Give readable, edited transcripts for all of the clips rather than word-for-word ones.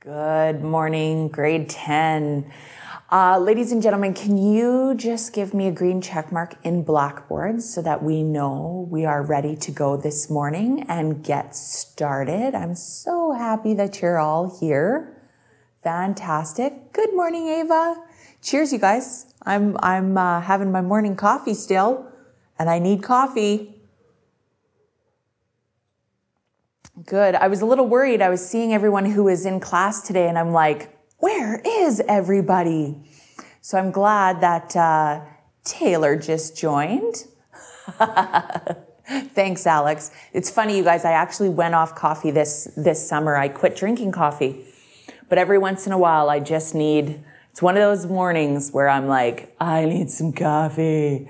Good morning, grade 10. Ladies and gentlemen, can you just give me a green check mark in Blackboard so that we know we are ready to go this morning and get started? I'm so happy that you're all here. Fantastic. Good morning, Ava. Cheers, you guys. I'm having my morning coffee still, and I need coffee. Good. I was a little worried. I was seeing everyone who was in class today, and I'm like, where is everybody? So I'm glad that Taylor just joined. Thanks, Alex. It's funny, you guys, I actually went off coffee this summer. I quit drinking coffee. But every once in a while, I just need, it's one of those mornings where I'm like, I need some coffee.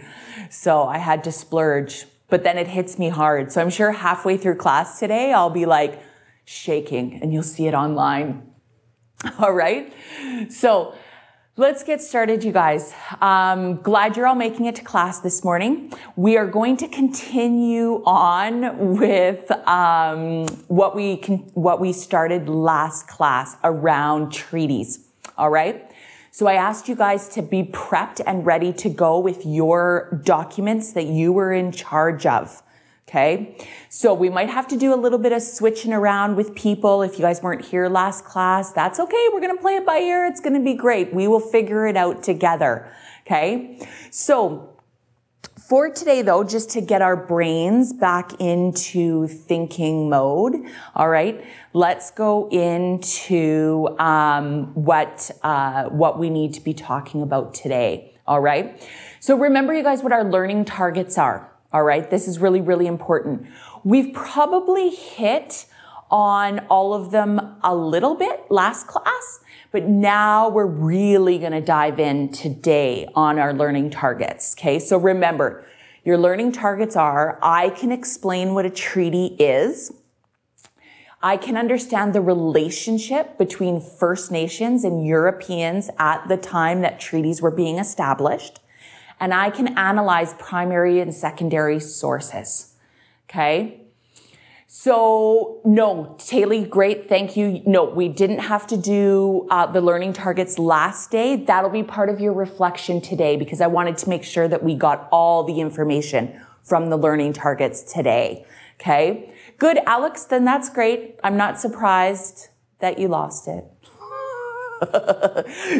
So I had to splurge. But then it hits me hard. So I'm sure halfway through class today, I'll be like shaking, and you'll see it online. All right. So let's get started, you guys. Glad you're all making it to class this morning. We are going to continue on with what we started last class around treaties. All right. So I asked you guys to be prepped and ready to go with your documents that you were in charge of. Okay. So we might have to do a little bit of switching around with people. If you guys weren't here last class, that's okay. We're going to play it by ear. It's going to be great. We will figure it out together. Okay. So for today, though, just to get our brains back into thinking mode, all right, let's go into what we need to be talking about today, all right? So remember, you guys, what our learning targets are, all right? This is really, really important. We've probably hit on all of them a little bit last class, but now we're really going to dive in today on our learning targets. Okay. So remember, your learning targets are, I can explain what a treaty is. I can understand the relationship between First Nations and Europeans at the time that treaties were being established. And I can analyze primary and secondary sources. Okay. So no, Taylor, great. Thank you. No, we didn't have to do the learning targets last day. That'll be part of your reflection today because I wanted to make sure that we got all the information from the learning targets today. Okay. Good, Alex. Then that's great. I'm not surprised that you lost it.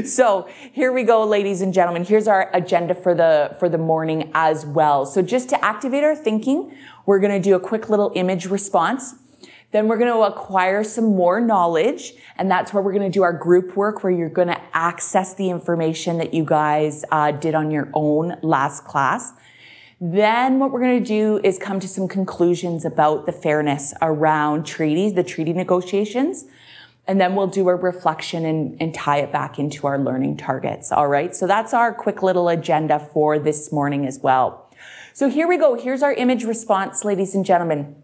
So here we go, ladies and gentlemen. Here's our agenda for the morning as well. So just to activate our thinking, we're going to do a quick little image response. Then we're going to acquire some more knowledge. And that's where we're going to do our group work, where you're going to access the information that you guys did on your own last class. Then what we're going to do is come to some conclusions about the fairness around treaties, the treaty negotiations. And then we'll do a reflection and tie it back into our learning targets. All right. So that's our quick little agenda for this morning as well. So here we go. Here's our image response, ladies and gentlemen.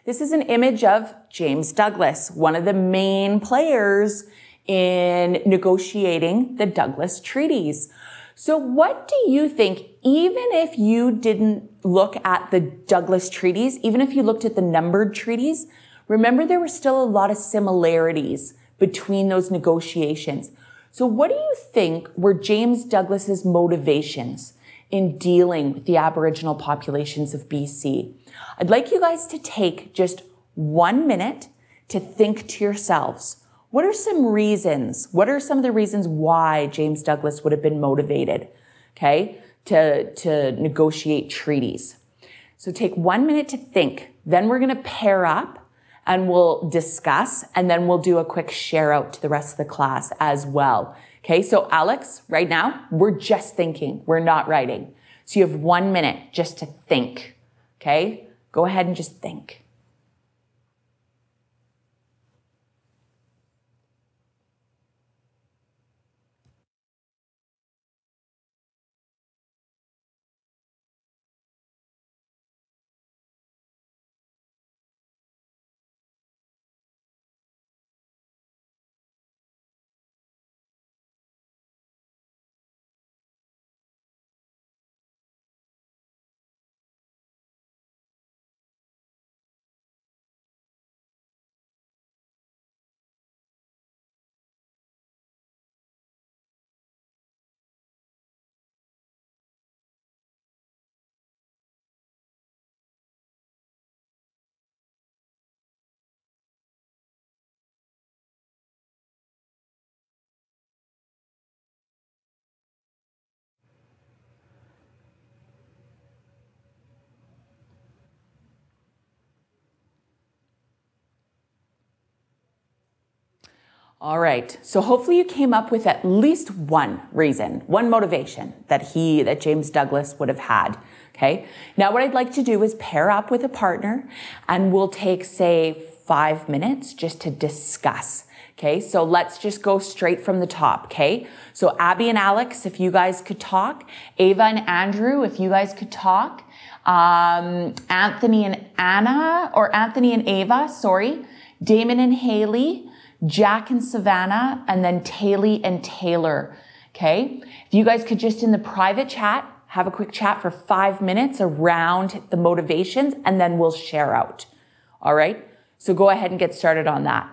This is an image of James Douglas, one of the main players in negotiating the Douglas treaties. So what do you think, even if you didn't look at the Douglas treaties, even if you looked at the numbered treaties, remember there were still a lot of similarities between those negotiations. So what do you think were James Douglas's motivations in dealing with the Aboriginal populations of BC? I'd like you guys to take just 1 minute to think to yourselves. What are some reasons? What are some of the reasons why James Douglas would have been motivated, okay, to negotiate treaties? So take 1 minute to think. Then we're going to pair up and we'll discuss, and then we'll do a quick share out to the rest of the class as well. Okay, so Alex, right now, we're just thinking. We're not writing. So you have 1 minute just to think. Okay, go ahead and just think. All right. So hopefully you came up with at least one reason, one motivation that James Douglas would have had. Okay. Now what I'd like to do is pair up with a partner and we'll take, say, 5 minutes just to discuss. Okay. So let's just go straight from the top. Okay. So Abby and Alex, if you guys could talk. Ava and Andrew, if you guys could talk. Anthony and Anna, or Anthony and Ava, sorry. Damon and Haley. Jack and Savannah, and then Taylor and Taylor. Okay. If you guys could just in the private chat, have a quick chat for 5 minutes around the motivations, and then we'll share out. All right. So go ahead and get started on that.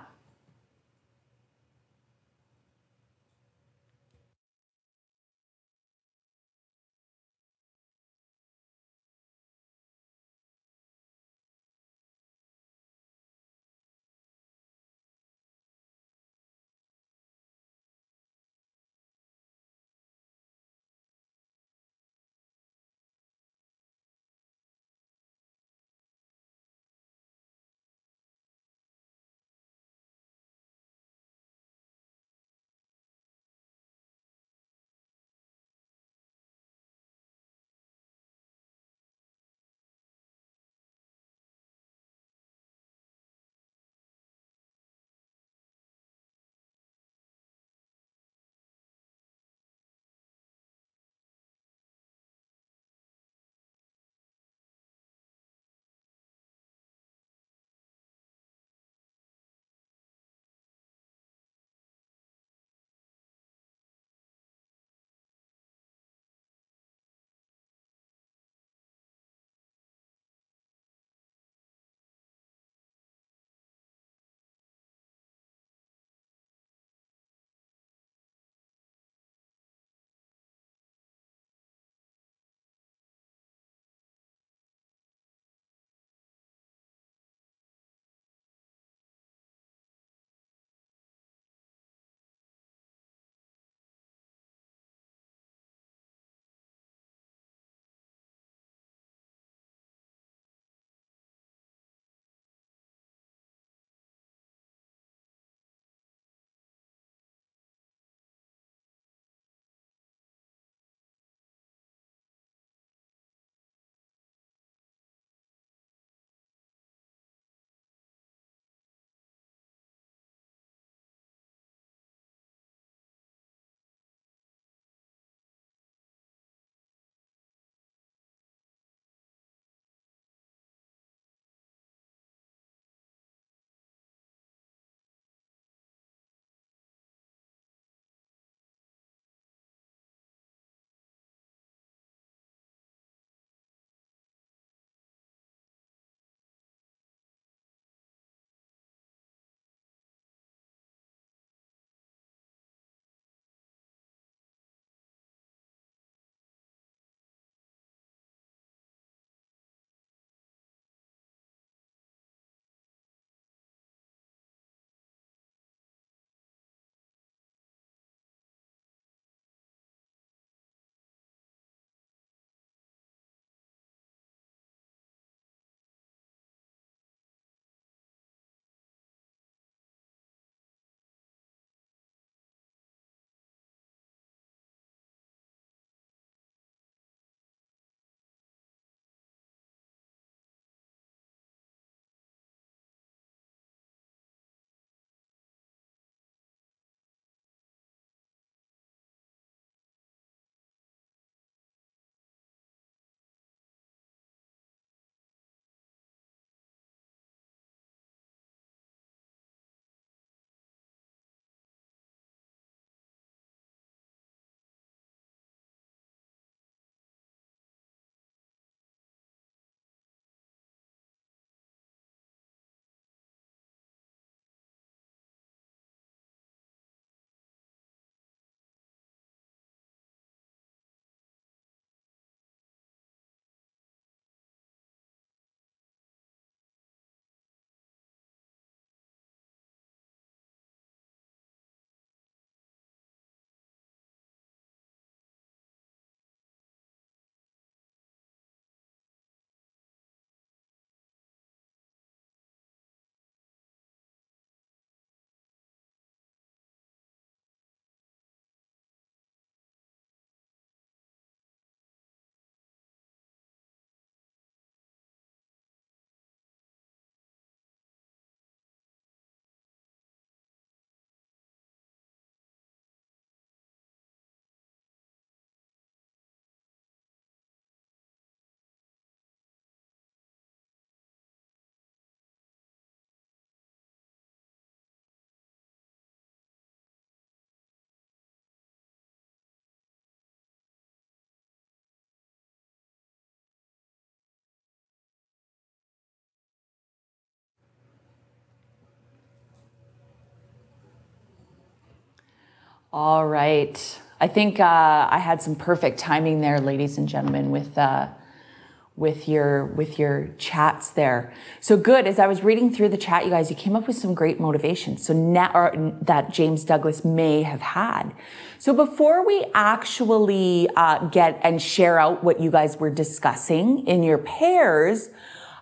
All right. I think I had some perfect timing there, ladies and gentlemen, with your chats there. So good. As I was reading through the chat, you guys, you came up with some great motivation. So now that James Douglas may have had. So before we actually get and share out what you guys were discussing in your pairs,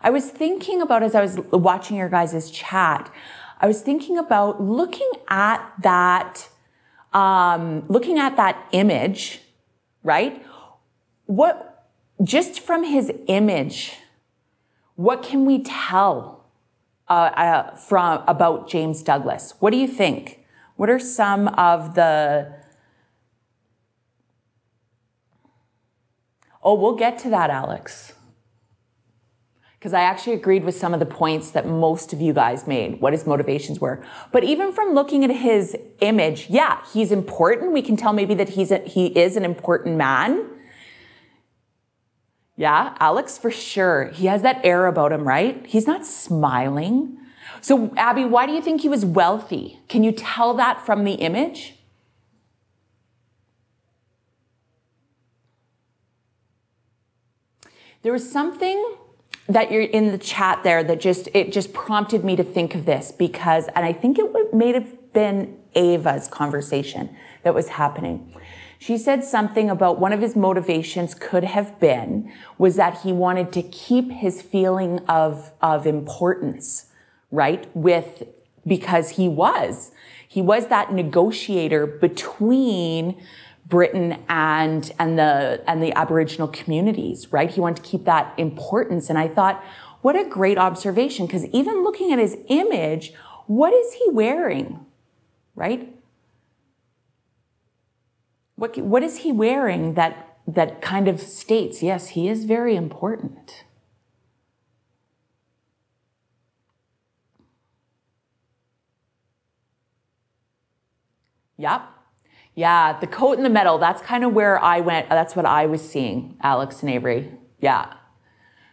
I was thinking about, as I was watching your guys' chat, I was thinking about looking at that image, right? Just from his image, what can we tell about James Douglas? What do you think? What are some of the... Oh, we'll get to that, Alex. Because I actually agreed with some of the points that most of you guys made, what his motivations were. But even from looking at his image, yeah, he's important. We can tell maybe that he is an important man. Yeah, Alex, for sure. He has that air about him, right? He's not smiling. So, Abby, why do you think he was wealthy? Can you tell that from the image? There was something that you're in the chat there that just prompted me to think of this because, and I think it may have been Ava's conversation that was happening. She said something about one of his motivations could have been was that he wanted to keep his feeling of importance, right? Because he was that negotiator between Britain and the Aboriginal communities, right? He wanted to keep that importance. And I thought, what a great observation, because even looking at his image, what is he wearing, right? What is he wearing that kind of states, yes, he is very important. Yep. Yeah, the coat and the medal, that's kind of where I went. That's what I was seeing, Alex and Avery. Yeah.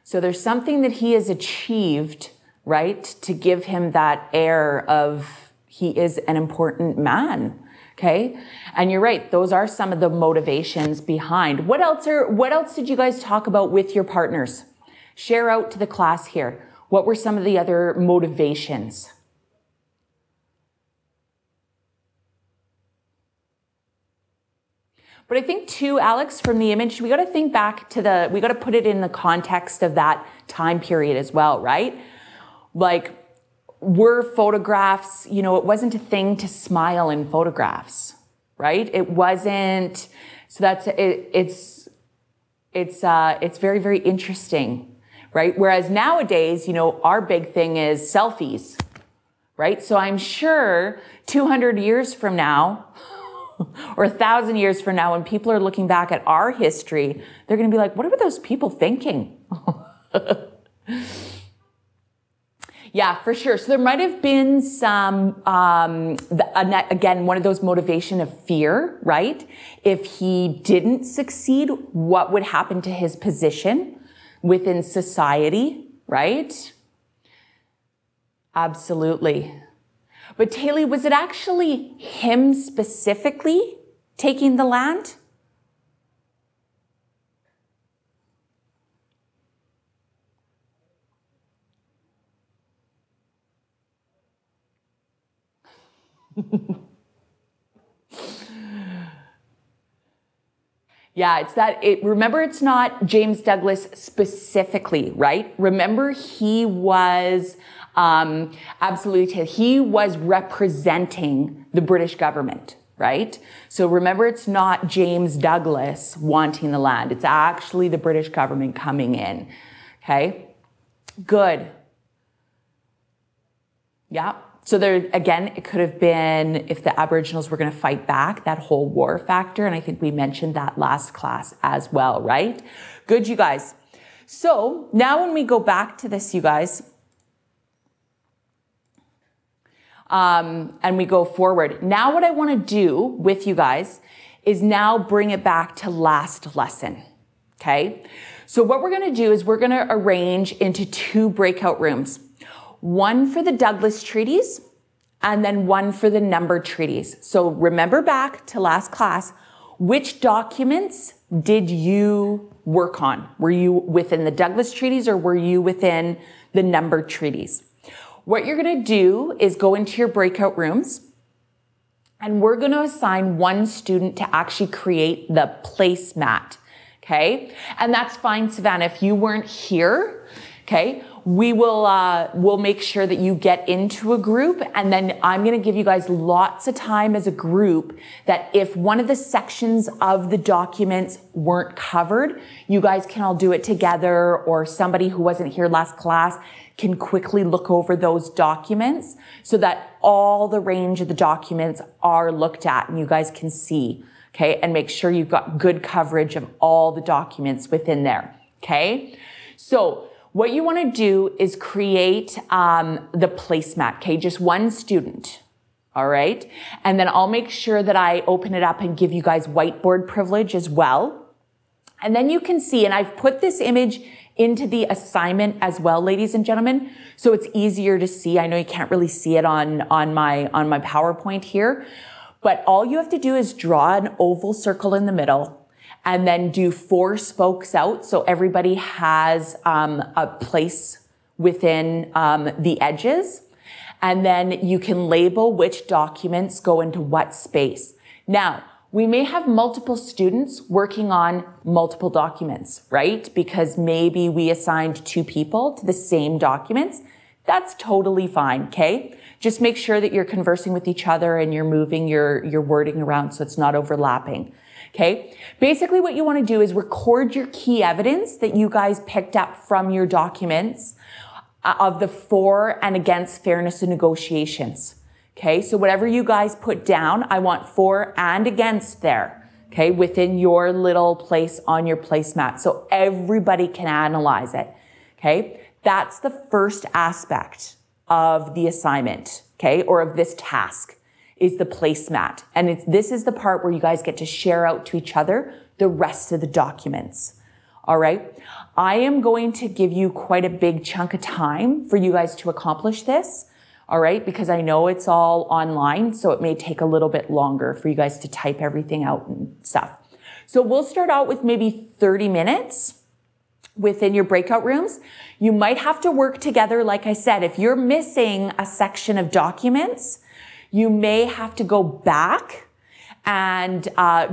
So there's something that he has achieved, right, to give him that air of he is an important man. Okay. And you're right. Those are some of the motivations behind. What else did you guys talk about with your partners? Share out to the class here. What were some of the other motivations? But I think too, Alex, from the image, we got to think back to we got to put it in the context of that time period as well, right? Like, were photographs, it wasn't a thing to smile in photographs, right? It wasn't. So that's it. It's very, very interesting, right? Whereas nowadays, our big thing is selfies, right? So I'm sure 200 years from now, or 1,000 years from now, when people are looking back at our history, they're going to be like, what were those people thinking? Yeah, for sure. So there might have been some, again, one of those motivation of fear, right? If he didn't succeed, what would happen to his position within society, right? Absolutely. But Taylor, was it actually him specifically taking the land? Yeah, remember, it's not James Douglas specifically, right? Remember, he was, absolutely, he was representing the British government, right? So remember, it's not James Douglas wanting the land. It's actually the British government coming in. Okay, good. Yeah. So there, again, it could have been if the Aboriginals were going to fight back, that whole war factor. And I think we mentioned that last class as well, right? Good, you guys. So now when we go back to this, you guys, and we go forward. Now what I want to do with you guys is now bring it back to last lesson. Okay. So what we're going to do is we're going to arrange into 2 breakout rooms. One for the Douglas treaties and then one for the numbered treaties. So remember back to last class, which documents did you work on? Were you within the Douglas treaties or were you within the numbered treaties? What you're going to do is go into your breakout rooms, and we're going to assign one student to actually create the placemat. Okay. And that's fine, Savannah. If you weren't here, okay, we'll make sure that you get into a group, and then I'm going to give you guys lots of time as a group that if one of the sections of the documents weren't covered, you guys can all do it together, or somebody who wasn't here last class can quickly look over those documents so that all the range of the documents are looked at and you guys can see, okay, and make sure you've got good coverage of all the documents within there, okay? So what you want to do is create the placemat, okay? Just one student, all right? And then I'll make sure that I open it up and give you guys whiteboard privilege as well. And then you can see, and I've put this image into the assignment as well, ladies and gentlemen, so it's easier to see. I know you can't really see it on my PowerPoint here, but all you have to do is draw an oval circle in the middle, and then do 4 spokes out so everybody has a place within the edges. And then you can label which documents go into what space. Now, we may have multiple students working on multiple documents, right? Because maybe we assigned 2 people to the same documents. That's totally fine, okay? Just make sure that you're conversing with each other and you're moving your wording around so it's not overlapping. Okay. Basically what you want to do is record your key evidence that you guys picked up from your documents of the for and against fairness and negotiations. Okay. So whatever you guys put down, I want for and against there. Okay. Within your little place on your placemat. So everybody can analyze it. Okay. That's the first aspect of the assignment. Okay. Or of this task. Is the placemat. And this is the part where you guys get to share out to each other the rest of the documents. All right. I am going to give you quite a big chunk of time for you guys to accomplish this. All right. Because I know it's all online, so it may take a little bit longer for you guys to type everything out and stuff. So we'll start out with maybe 30 minutes within your breakout rooms. You might have to work together. Like I said, if you're missing a section of documents, you may have to go back and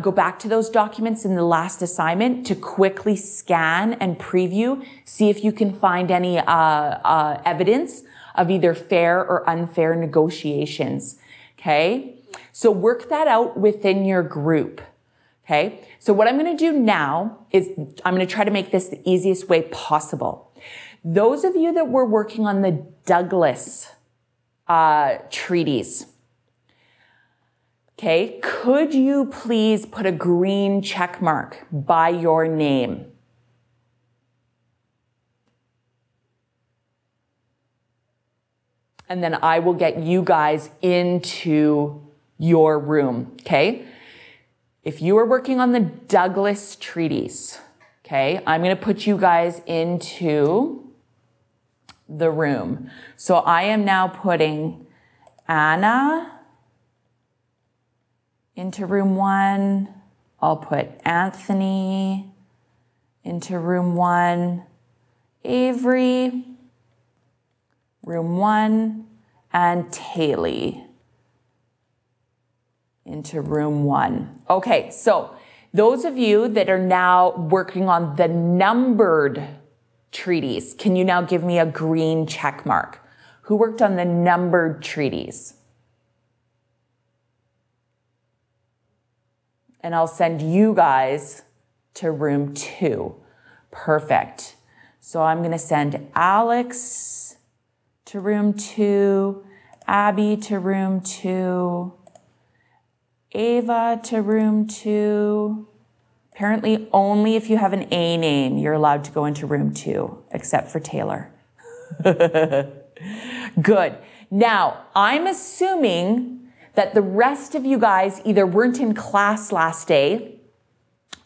go back to those documents in the last assignment to quickly scan and preview, see if you can find any evidence of either fair or unfair negotiations. Okay, so work that out within your group. Okay, so what I'm going to do now is I'm going to try to make this the easiest way possible. Those of you that were working on the Douglas treaties, okay, could you please put a green check mark by your name? And then I will get you guys into your room, okay? If you are working on the Douglas treaties, okay, I'm going to put you guys into the room. So I am now putting Anna into room 1. I'll put Anthony into room 1. Avery, room 1. And Taylor into room 1. Okay, so those of you that are now working on the numbered treaties, can you now give me a green check mark? Who worked on the numbered treaties? And I'll send you guys to room 2. Perfect. So I'm going to send Alex to room 2, Abby to room 2, Ava to room 2. Apparently only if you have an A name, you're allowed to go into room 2, except for Taylor. Good. Now, I'm assuming that the rest of you guys either weren't in class last day,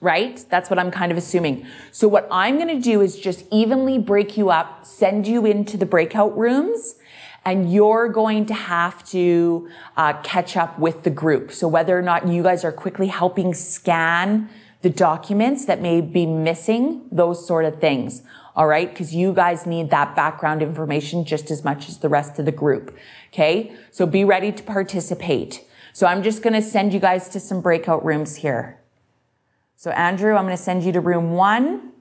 right? That's what I'm kind of assuming. So what I'm going to do is just evenly break you up, send you into the breakout rooms, and you're going to have to catch up with the group. So whether or not you guys are quickly helping scan the documents that may be missing, those sort of things. All right. Because you guys need that background information just as much as the rest of the group. Okay. So be ready to participate. So I'm just going to send you guys to some breakout rooms here. So Andrew, I'm going to send you to room 1.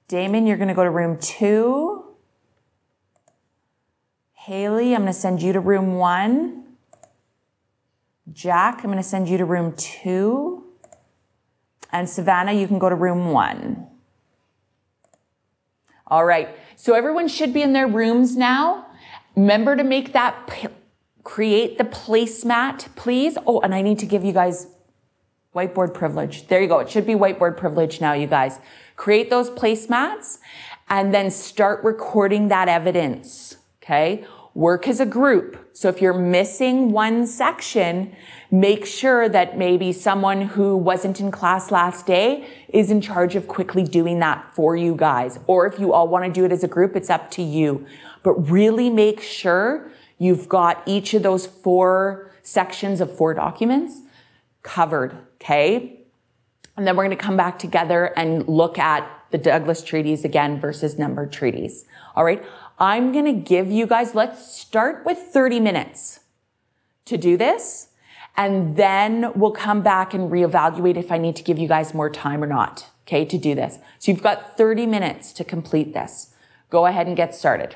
Damon, you're going to go to room 2. Haley, I'm going to send you to room 1. Jack, I'm going to send you to room 2. And Savannah, you can go to room 1. All right. So everyone should be in their rooms now. Remember to make that, create the placemat, please. Oh, and I need to give you guys whiteboard privilege. There you go. It should be whiteboard privilege now, you guys. Create those placemats and then start recording that evidence. Okay. Work as a group. So if you're missing one section, make sure that maybe someone who wasn't in class last day is in charge of quickly doing that for you guys. Or if you all want to do it as a group, it's up to you. But really make sure you've got each of those 4 sections of 4 documents covered. Okay. And then we're going to come back together and look at the Douglas treaties again versus numbered treaties. All right. I'm going to give you guys, let's start with 30 minutes to do this. And then we'll come back and reevaluate if I need to give you guys more time or not. Okay. To do this. So you've got 30 minutes to complete this. Go ahead and get started.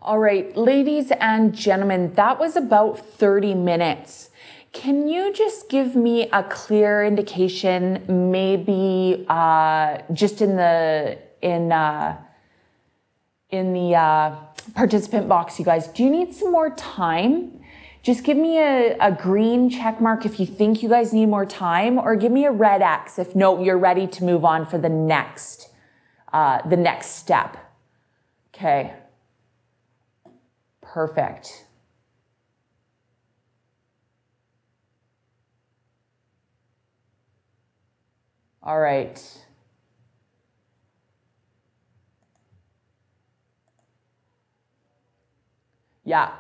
All right, ladies and gentlemen, that was about 30 minutes. Can you just give me a clear indication, maybe just in the participant box, you guys, do you need some more time? Just give me a green check mark if you think you guys need more time, or give me a red X if no, you're ready to move on for the next step. Okay. Perfect. All right. Yeah.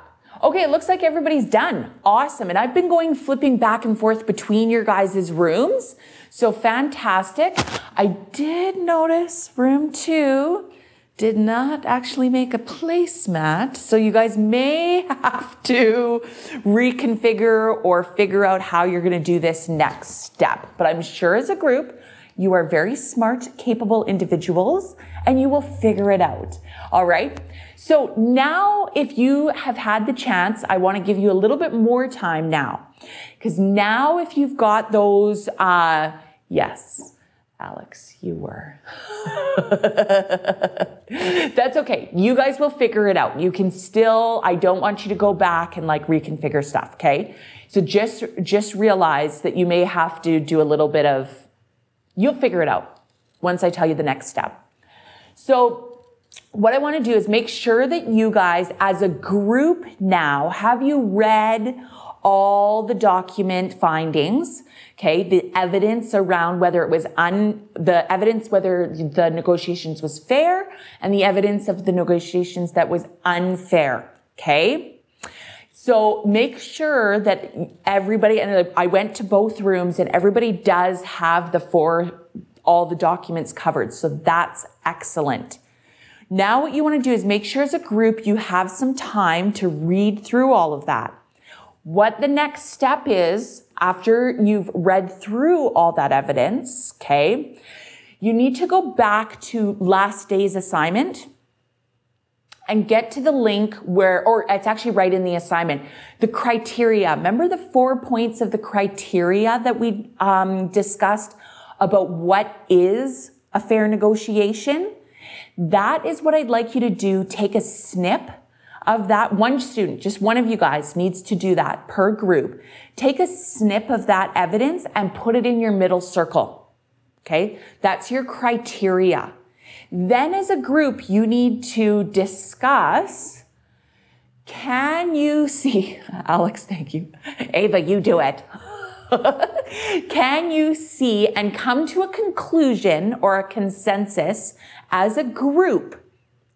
Okay, it looks like everybody's done. Awesome. And I've been flipping back and forth between your guys' rooms. So fantastic. I did notice room 2 did not actually make a placemat. So you guys may have to reconfigure or figure out how you're going to do this next step. But I'm sure as a group, you are very smart, capable individuals, and you will figure it out. All right. So now if you have had the chance, I want to give you a little bit more time now. Because now if you've got those, yes, Alex, you were. That's okay. You guys will figure it out. You can still, I don't want you to go back and like reconfigure stuff, okay? So just realize that you may have to do a little bit of, you'll figure it out once I tell you the next step. So what I want to do is make sure that you guys as a group now, have you read all the document findings, okay, the evidence around whether it was the evidence whether the negotiations was fair and the evidence of the negotiations that was unfair, okay? So make sure that everybody, and I went to both rooms and everybody does have all the documents covered. So that's excellent. Now what you want to do is make sure as a group you have some time to read through all of that. What the next step is after you've read through all that evidence, okay, you need to go back to last day's assignment and get to the link or it's actually right in the assignment, the criteria. Remember the 4 points of the criteria that we discussed about what is a fair negotiation? That is what I'd like you to do. Take a snip of that. One student, just one of you guys needs to do that per group. Take a snip of that evidence and put it in your middle circle. Okay. That's your criteria. Then as a group, you need to discuss, can you see, Alex, thank you. Ava, you do it. Can you see and come to a conclusion or a consensus as a group,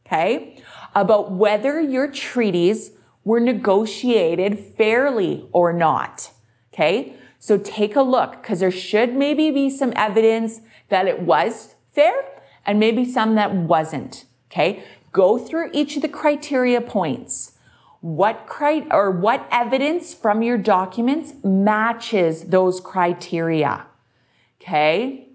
okay, about whether your treaties were negotiated fairly or not, okay? So take a look, because there should maybe be some evidence that it was fair and maybe some that wasn't, okay? Go through each of the criteria points. What evidence from your documents matches those criteria? Okay.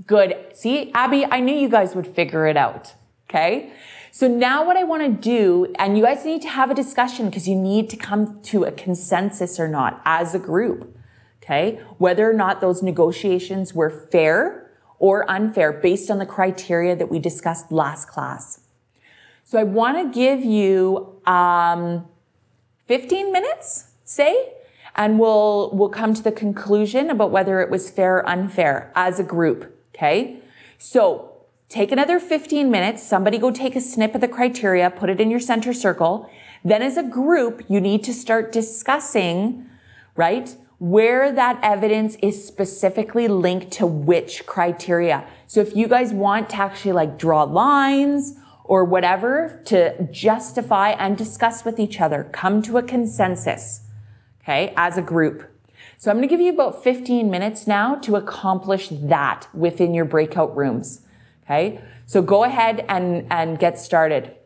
Good. See, Abby, I knew you guys would figure it out. Okay. So now what I want to do, and you guys need to have a discussion because you need to come to a consensus or not as a group. Okay. Whether or not those negotiations were fair or unfair based on the criteria that we discussed last class. So I want to give you 15 minutes, say, and we'll come to the conclusion about whether it was fair or unfair as a group, okay? So take another 15 minutes. Somebody go take a snip of the criteria, put it in your center circle. Then as a group, you need to start discussing, right, where that evidence is specifically linked to which criteria. So if you guys want to actually like draw lines or whatever to justify and discuss with each other, come to a consensus, okay, as a group. So I'm going to give you about 15 minutes now to accomplish that within your breakout rooms, okay? So go ahead and get started.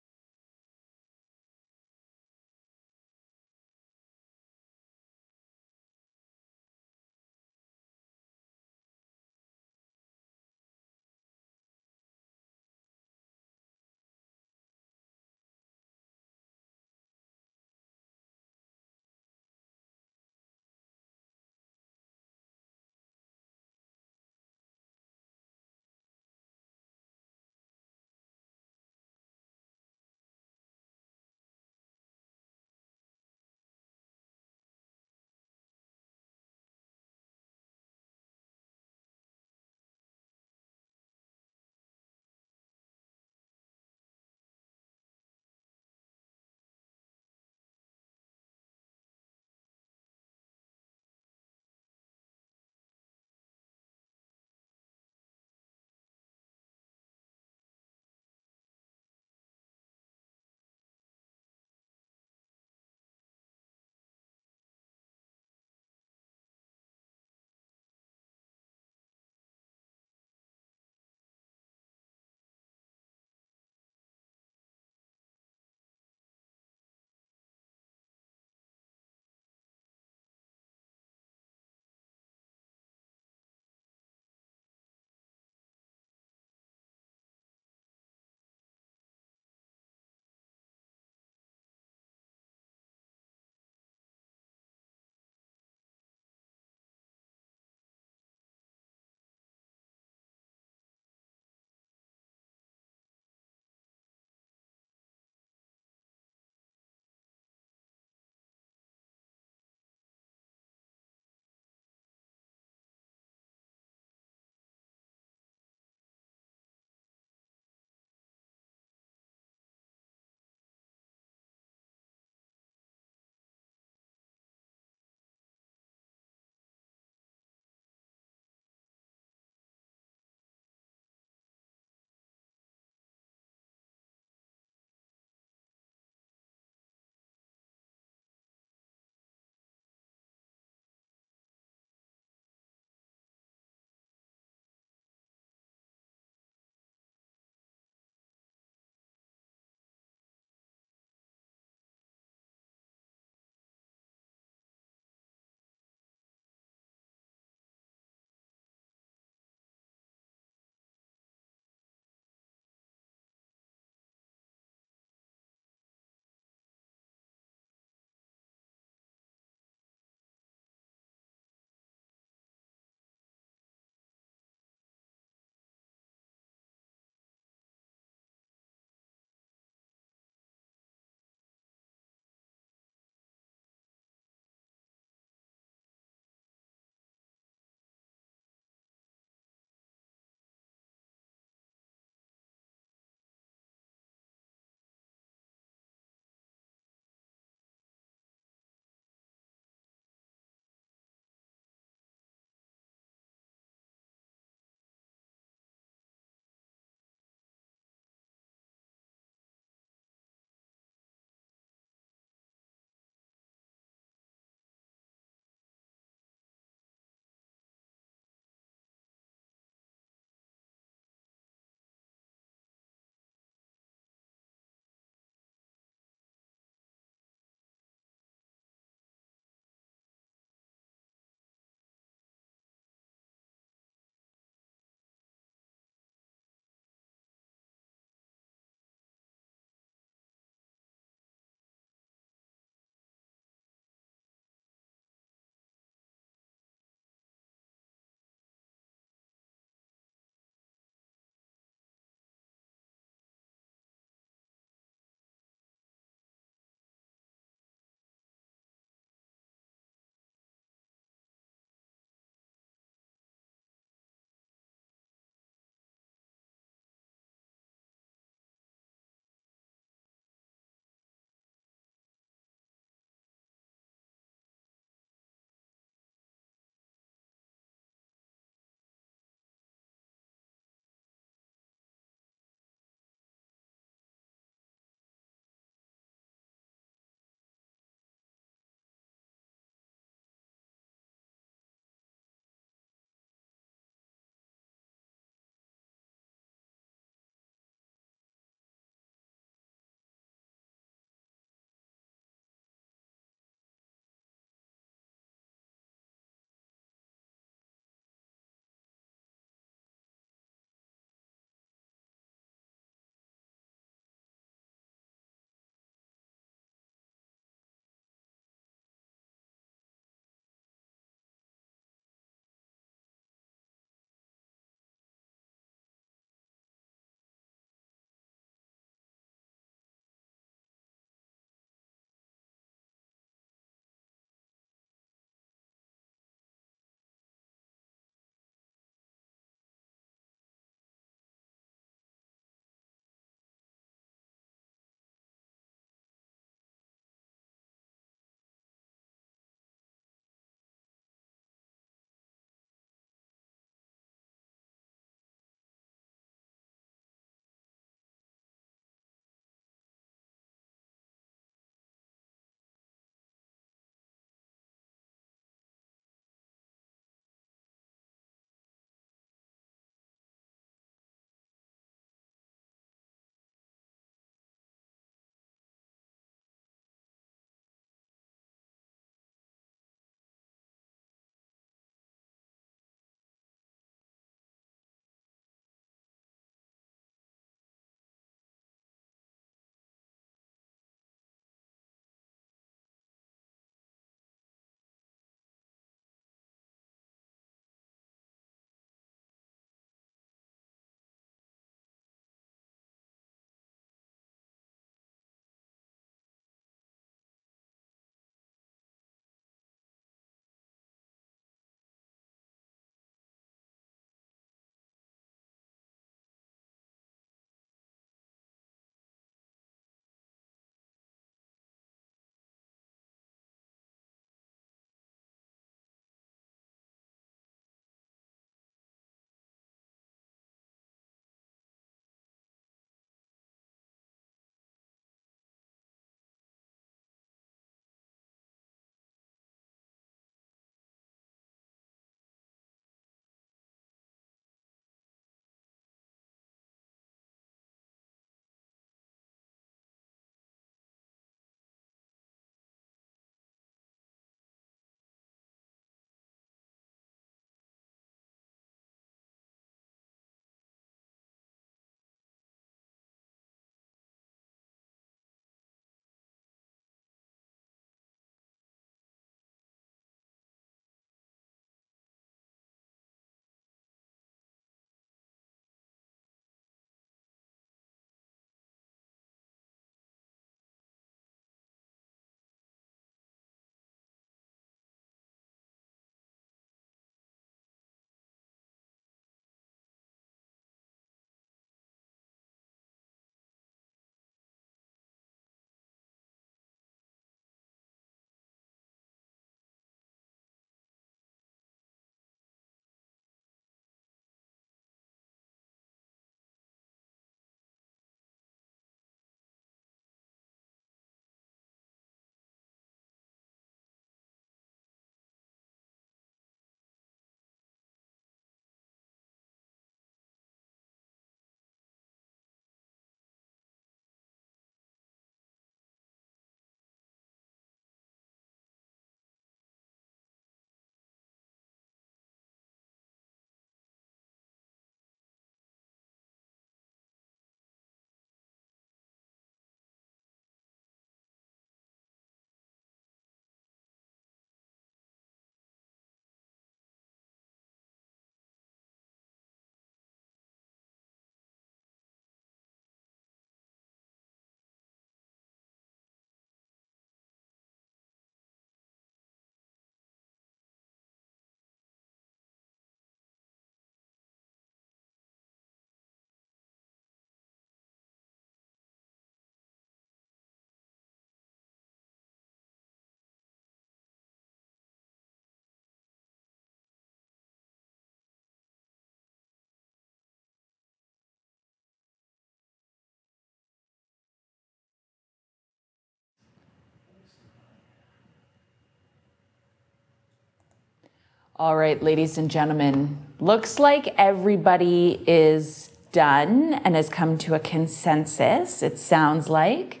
All right, ladies and gentlemen, looks like everybody is done and has come to a consensus, it sounds like.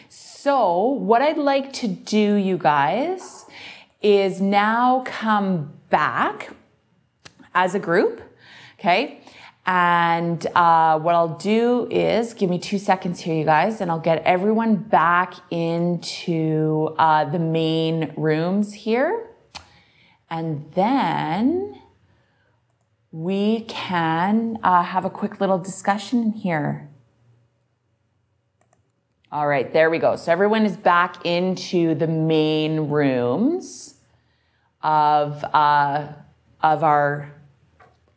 So what I'd like to do, you guys, is now come back as a group, okay? And what I'll do is, give me 2 seconds here, you guys, and I'll get everyone back into the main rooms here. And then we can have a quick little discussion here. All right, there we go. So everyone is back into the main rooms of our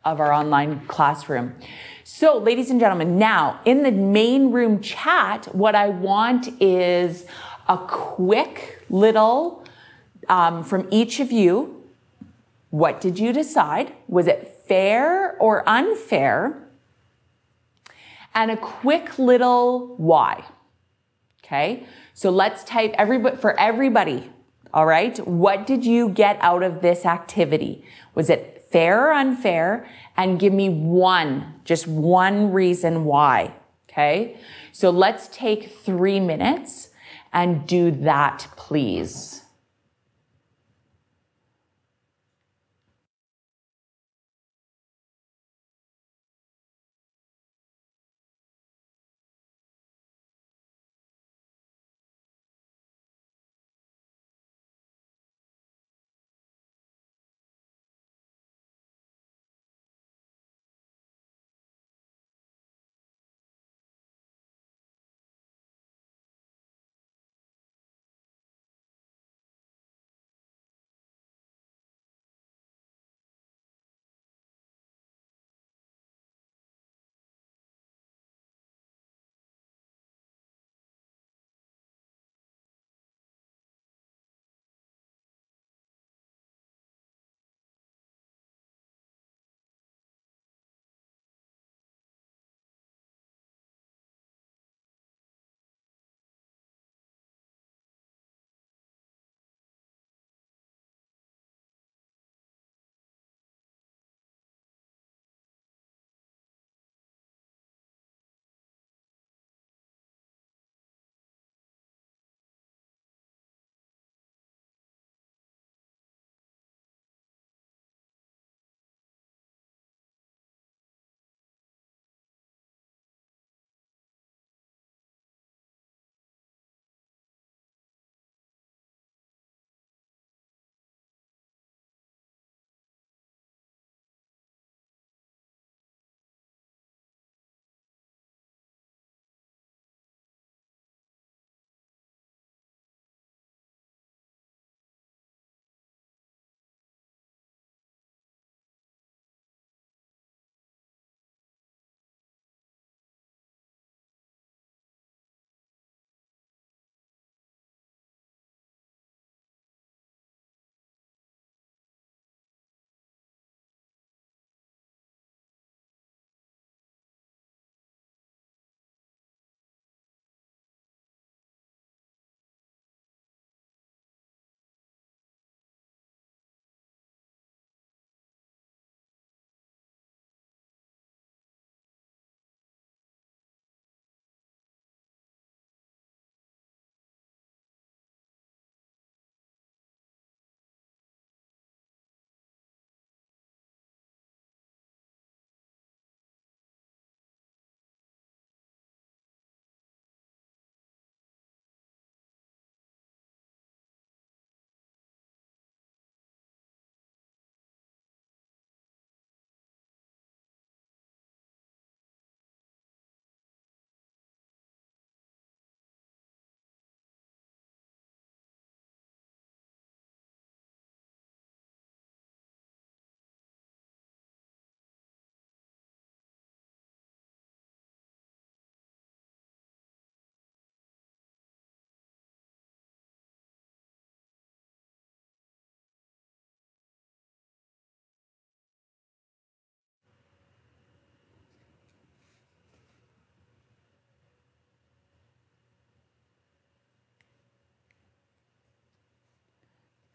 online classroom. So ladies and gentlemen, now in the main room chat, what I want is a quick little from each of you. What did you decide? Was it fair or unfair? And a quick little why. Okay, so let's type for everybody. All right, what did you get out of this activity? Was it fair or unfair? And give me just one reason why. Okay, so let's take 3 minutes and do that, please.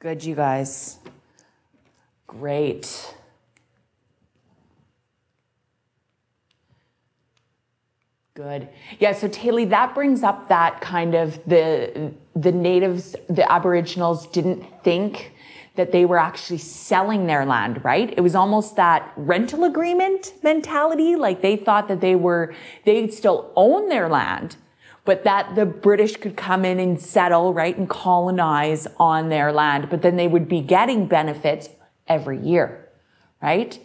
Good, you guys. Great. Good. Yeah, so Taylor, that brings up that kind of the natives, the Aboriginals didn't think that they were actually selling their land, right? It was almost that rental agreement mentality. Like they thought that they'd still own their land, but that the British could come in and settle, right, and colonize on their land, but then they would be getting benefits every year, right?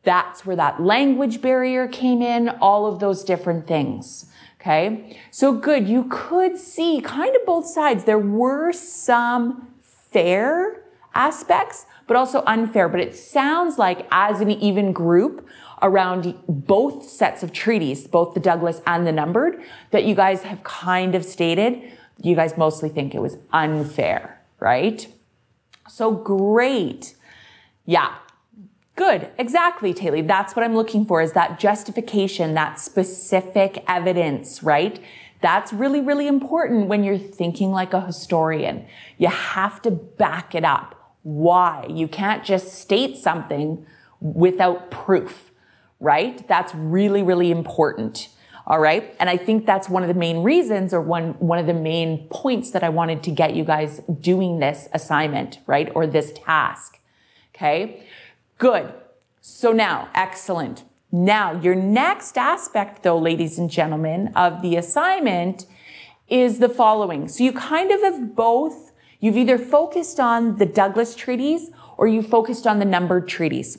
That's where that language barrier came in, all of those different things, okay? So good, you could see kind of both sides. There were some fair aspects, but also unfair. But it sounds like as an even group around both sets of treaties, both the Douglas and the numbered, that you guys have kind of stated, you guys mostly think it was unfair, right? So great. Yeah. Good. Exactly, Taylor. That's what I'm looking for, is that justification, that specific evidence, right? That's really, really important when you're thinking like a historian. You have to back it up. Why? You can't just state something without proof, right? That's really, really important. All right. And I think that's one of the main reasons, or one of the main points that I wanted to get you guys doing this assignment, right? Or this task. Okay. Good. So now, excellent. Now, your next aspect, though, ladies and gentlemen, of the assignment is the following. So you kind of have both. You've either focused on the Douglas treaties or you focused on the numbered treaties,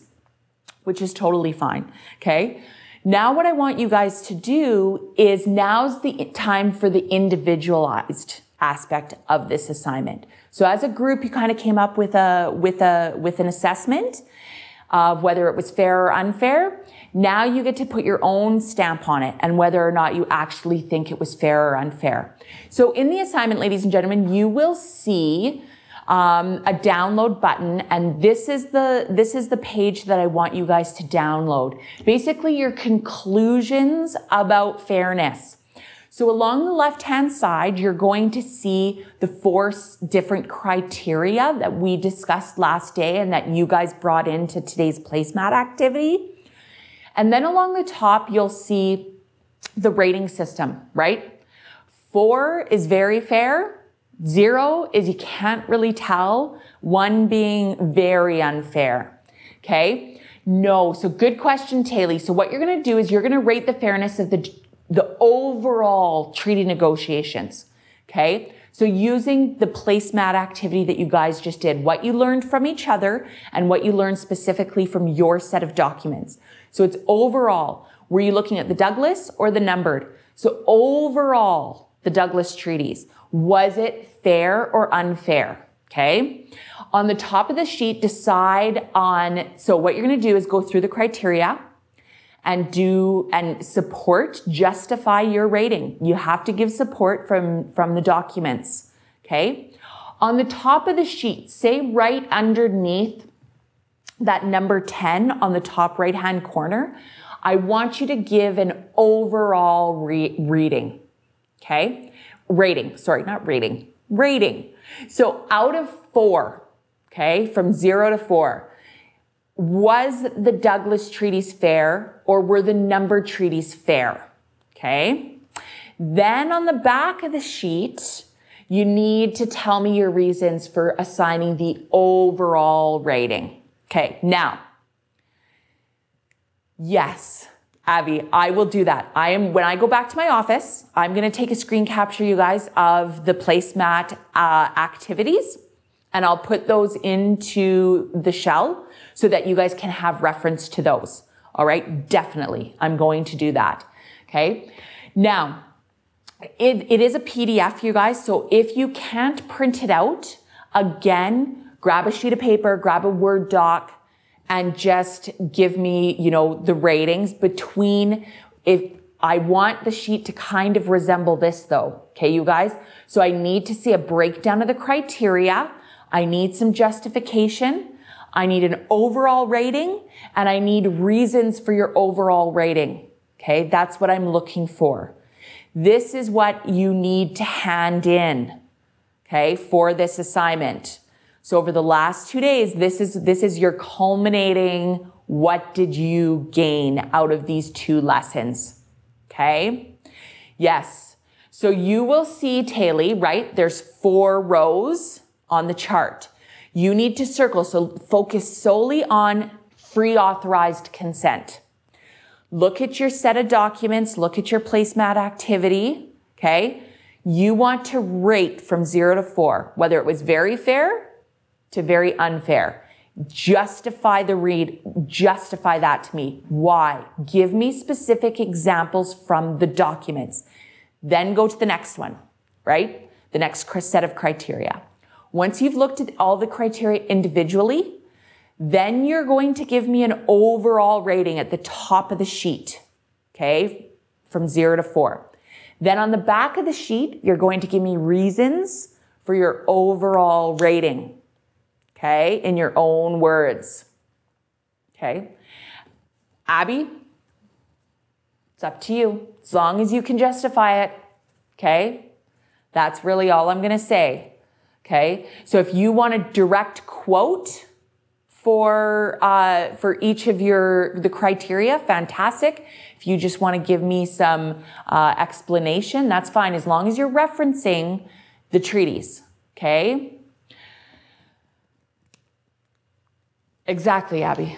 which is totally fine. Okay. Now what I want you guys to do is, now's the time for the individualized aspect of this assignment. So as a group, you kind of came up with an assessment of whether it was fair or unfair. Now you get to put your own stamp on it and whether or not you actually think it was fair or unfair. So in the assignment, ladies and gentlemen, you will see a download button, and this is the page that I want you guys to download. Basically, your conclusions about fairness. So along the left-hand side, you're going to see the 4 different criteria that we discussed last day and that you guys brought into today's placemat activity. And then along the top, you'll see the rating system, right? 4 is very fair. 0 is you can't really tell. 1 being very unfair. Okay? No. So good question, Taylor. So what you're going to do is you're going to rate the fairness of the overall treaty negotiations. Okay? So using the placemat activity that you guys just did, what you learned from each other and what you learned specifically from your set of documents. So it's overall, were you looking at the Douglas or the numbered? So overall, the Douglas treaties, was it fair or unfair? Okay. On the top of the sheet, decide on, so what you're going to do is go through the criteria and justify your rating. You have to give support from the documents. Okay. On the top of the sheet, say right underneath that number 10 on the top right-hand corner, I want you to give an overall reading. Okay. Rating. Sorry, not rating. Rating. So out of 4, okay, from 0 to 4, was the Douglas treaties fair or were the numbered treaties fair? Okay. Then on the back of the sheet, you need to tell me your reasons for assigning the overall rating. Okay. Now, yes, Abby, I will do that. When I go back to my office, I'm going to take a screen capture, you guys, of the placemat activities, and I'll put those into the shell so that you guys can have reference to those. All right. Definitely. I'm going to do that. Okay. Now, it is a PDF, you guys. So if you can't print it out, again, grab a sheet of paper, grab a Word doc, and just give me, the ratings between, if I want the sheet to kind of resemble this though. Okay, you guys. So I need to see a breakdown of the criteria. I need some justification. I need an overall rating, and I need reasons for your overall rating. Okay, that's what I'm looking for. This is what you need to hand in, okay, for this assignment. So over the last 2 days, this is your culminating, what did you gain out of these 2 lessons? Okay? Yes. So you will see, Taylor, right? There's 4 rows on the chart. You need to circle, so focus solely on free authorized consent. Look at your set of documents, look at your placemat activity, okay? You want to rate from 0 to 4, whether it was very fair to very unfair. Justify the read, justify that to me. Why? Give me specific examples from the documents. Then go to the next one, right? The next set of criteria. Once you've looked at all the criteria individually, then you're going to give me an overall rating at the top of the sheet, okay? From 0 to 4. Then on the back of the sheet, you're going to give me reasons for your overall rating, okay? In your own words, okay? Abby, it's up to you. As long as you can justify it, okay? That's really all I'm gonna say, okay? So if you want a direct quote for each of the criteria, fantastic. If you just want to give me some explanation, that's fine, as long as you're referencing the treaties, okay? Exactly, Abby.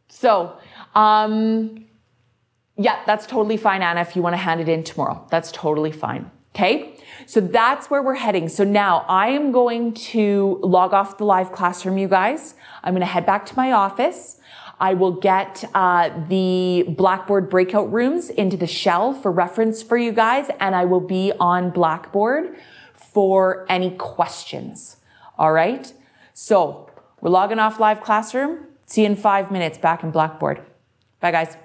So, yeah, that's totally fine, Anna, if you want to hand it in tomorrow. That's totally fine, okay? So that's where we're heading. So now I am going to log off the live classroom, you guys. I'm going to head back to my office. I will get the Blackboard breakout rooms into the shell for reference for you guys, and I will be on Blackboard for any questions. All right? So we're logging off live classroom. See you in 5 minutes back in Blackboard. Bye, guys.